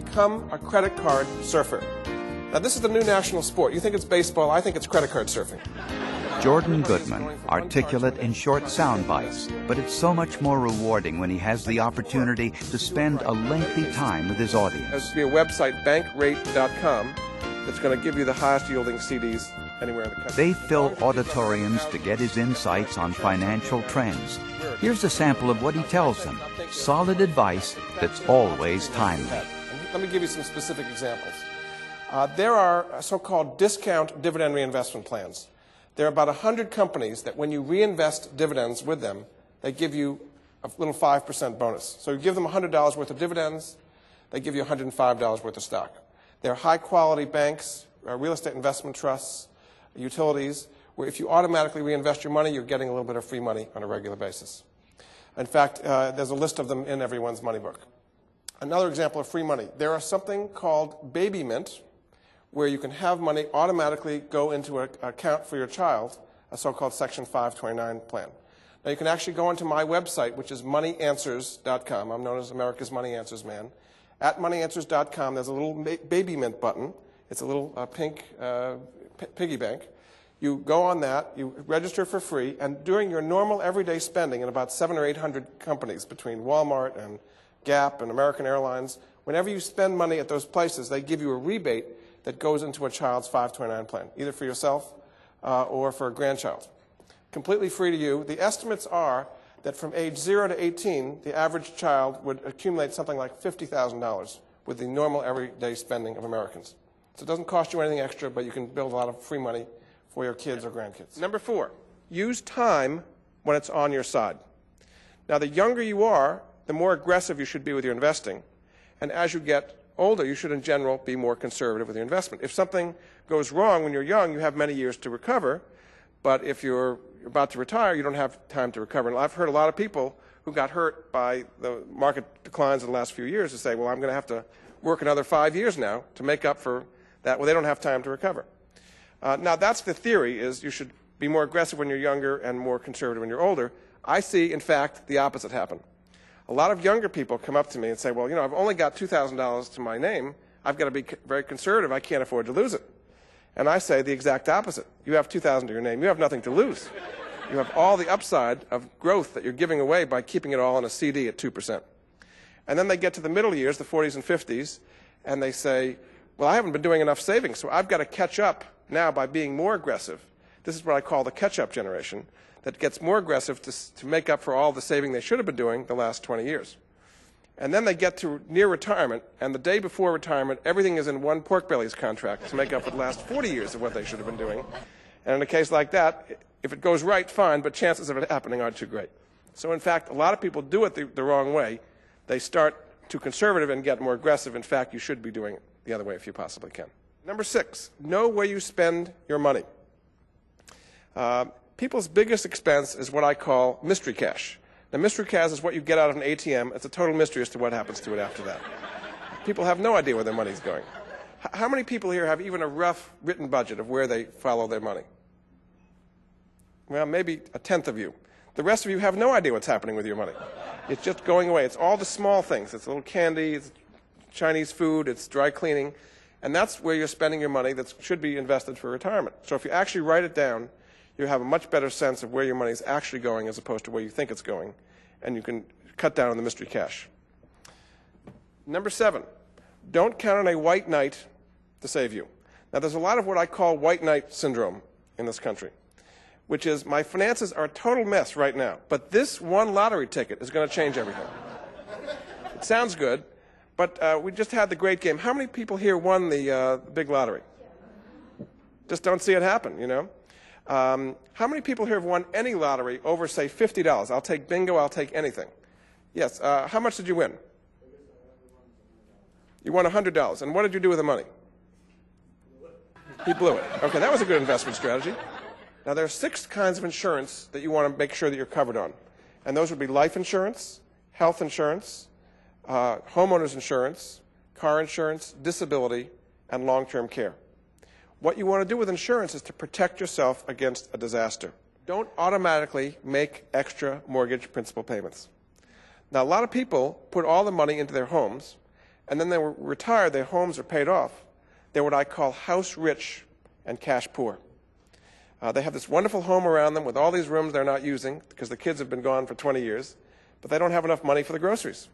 become a credit card surfer. Now, this is the new national sport. You think it's baseball, I think it's credit card surfing. Jordan Goodman, articulate in short sound bites, but it's so much more rewarding when he has the opportunity to spend a lengthy time with his audience. There's be a website, bankrate.com, that's going to give you the highest yielding CDs anywhere in the country. They fill auditoriums to get his insights on financial trends. Here's a sample of what he tells them. Solid advice that's always timely. Let me give you some specific examples. There are so-called discount dividend reinvestment plans. There are about 100 companies that when you reinvest dividends with them, they give you a little 5% bonus. So you give them $100 worth of dividends, they give you $105 worth of stock. They're high-quality banks, real estate investment trusts, utilities, where if you automatically reinvest your money, you're getting a little bit of free money on a regular basis. In fact, there's a list of them in everyone's money book. Another example of free money. There are something called Baby Mint, where you can have money automatically go into an account for your child, a so-called Section 529 plan. Now, you can actually go onto my website, which is moneyanswers.com. I'm known as America's Money Answers man. At moneyanswers.com, there's a little Baby Mint button. It's a little pink piggy bank. You go on that, you register for free, and during your normal everyday spending in about 700 or 800 companies between Walmart and Gap and American Airlines, whenever you spend money at those places, they give you a rebate that goes into a child's 529 plan, either for yourself or for a grandchild. Completely free to you. The estimates are that from age 0 to 18, the average child would accumulate something like $50,000 with the normal everyday spending of Americans. So it doesn't cost you anything extra, but you can build a lot of free money for your kids or grandkids. Number 4, use time when it's on your side. Now, the younger you are, the more aggressive you should be with your investing. And as you get older, you should in general be more conservative with your investment. If something goes wrong when you're young, you have many years to recover. But if you're about to retire, you don't have time to recover. And I've heard a lot of people who got hurt by the market declines in the last few years to say, well, I'm going to have to work another 5 years now to make up for that. Well, they don't have time to recover. Now, that's the theory, is you should be more aggressive when you're younger and more conservative when you're older. I see, in fact, the opposite happen. A lot of younger people come up to me and say, well, you know, I've only got $2,000 to my name. I've got to be very conservative. I can't afford to lose it. And I say the exact opposite. You have $2,000 to your name. You have nothing to lose. You have all the upside of growth that you're giving away by keeping it all in a CD at 2%. And then they get to the middle years, the 40s and 50s, and they say, well, I haven't been doing enough savings, so I've got to catch up now by being more aggressive. This is what I call the catch-up generation, that gets more aggressive to make up for all the saving they should have been doing the last 20 years. And then they get to near retirement, and the day before retirement, everything is in one pork bellies contract to make up for the last 40 years of what they should have been doing. And in a case like that, if it goes right, fine, but chances of it happening aren't too great. So in fact, a lot of people do it the wrong way. They start too conservative and get more aggressive. In fact, you should be doing it the other way if you possibly can. Number 6, know where you spend your money. People's biggest expense is what I call mystery cash. Now, mystery cash is what you get out of an ATM. It's a total mystery as to what happens to it after that. People have no idea where their money's going. How many people here have even a rough written budget of where they follow their money? Well, maybe a tenth of you. The rest of you have no idea what's happening with your money. It's just going away. It's all the small things. It's a little candy, it's Chinese food, it's dry cleaning. And that's where you're spending your money that should be invested for retirement. So if you actually write it down, you have a much better sense of where your money is actually going as opposed to where you think it's going, and you can cut down on the mystery cash. Number 7, don't count on a white knight to save you. Now, there's a lot of what I call white knight syndrome in this country, which is my finances are a total mess right now, but this one lottery ticket is going to change everything. It sounds good, but we just had the great game. How many people here won the big lottery? Just don't see it happen, you know. How many people here have won any lottery over, say, $50? I'll take bingo, I'll take anything. Yes, how much did you win? You won $100. And what did you do with the money? He blew it. Okay, that was a good investment strategy. Now, there are 6 kinds of insurance that you want to make sure that you're covered on. And those would be life insurance, health insurance, homeowners insurance, car insurance, disability, and long-term care. What you want to do with insurance is to protect yourself against a disaster. Don't automatically make extra mortgage principal payments. Now, a lot of people put all the money into their homes, and then they were retired, their homes are paid off, they're what I call house rich and cash poor. They have this wonderful home around them with all these rooms they're not using because the kids have been gone for 20 years, but they don't have enough money for the groceries.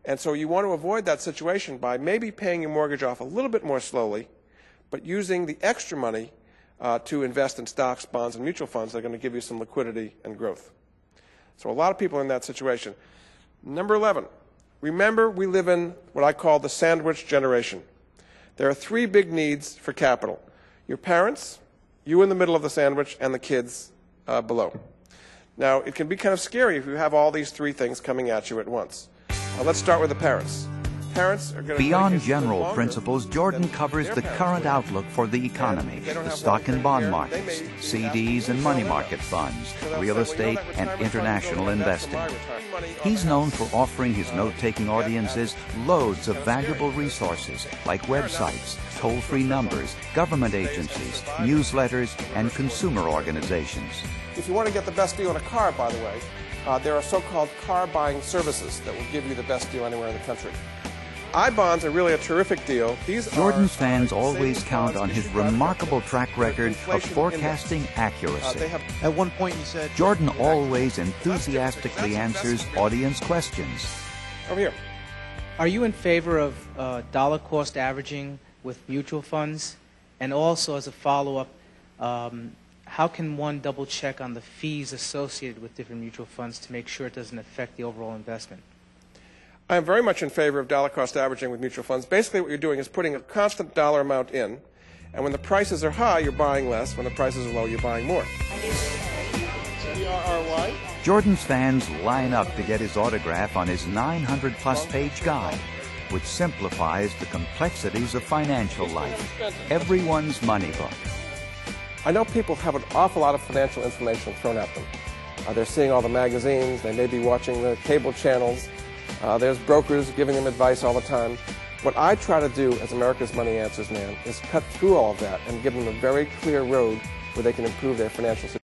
And so you want to avoid that situation by maybe paying your mortgage off a little bit more slowly, but using the extra money to invest in stocks, bonds, and mutual funds that are going to give you some liquidity and growth. So a lot of people are in that situation. Number 11, remember we live in what I call the sandwich generation. There are three big needs for capital. Your parents, you in the middle of the sandwich, and the kids below. Now, it can be kind of scary if you have all these three things coming at you at once. Let's start with the parents. Beyond general principles, Jordan covers the current outlook for the economy, the stock and bond markets, CDs and money market funds, real estate, and international investing. He's known for offering his note-taking audiences loads of valuable resources like websites, toll-free numbers, government agencies, newsletters, and consumer organizations. If you want to get the best deal on a car, by the way, there are so-called car buying services that will give you the best deal anywhere in the country. I-bonds are really a terrific deal. Jordan's fans always count on his remarkable track record of forecasting accuracy. At one point you said... Jordan always enthusiastically answers audience questions. Over here. Are you in favor of dollar cost averaging with mutual funds? And also, as a follow-up, how can one double check on the fees associated with different mutual funds to make sure it doesn't affect the overall investment? I am very much in favor of dollar cost averaging with mutual funds. Basically what you're doing is putting a constant dollar amount in, and when the prices are high, you're buying less. When the prices are low, you're buying more. Jordan's fans line up to get his autograph on his 900-plus page guide, which simplifies the complexities of financial life. Everyone's money book. I know people have an awful lot of financial information thrown at them. They're seeing all the magazines. They may be watching the cable channels. There's brokers giving them advice all the time. What I try to do as America's Money Answers man is cut through all of that and give them a very clear road where they can improve their financial situation.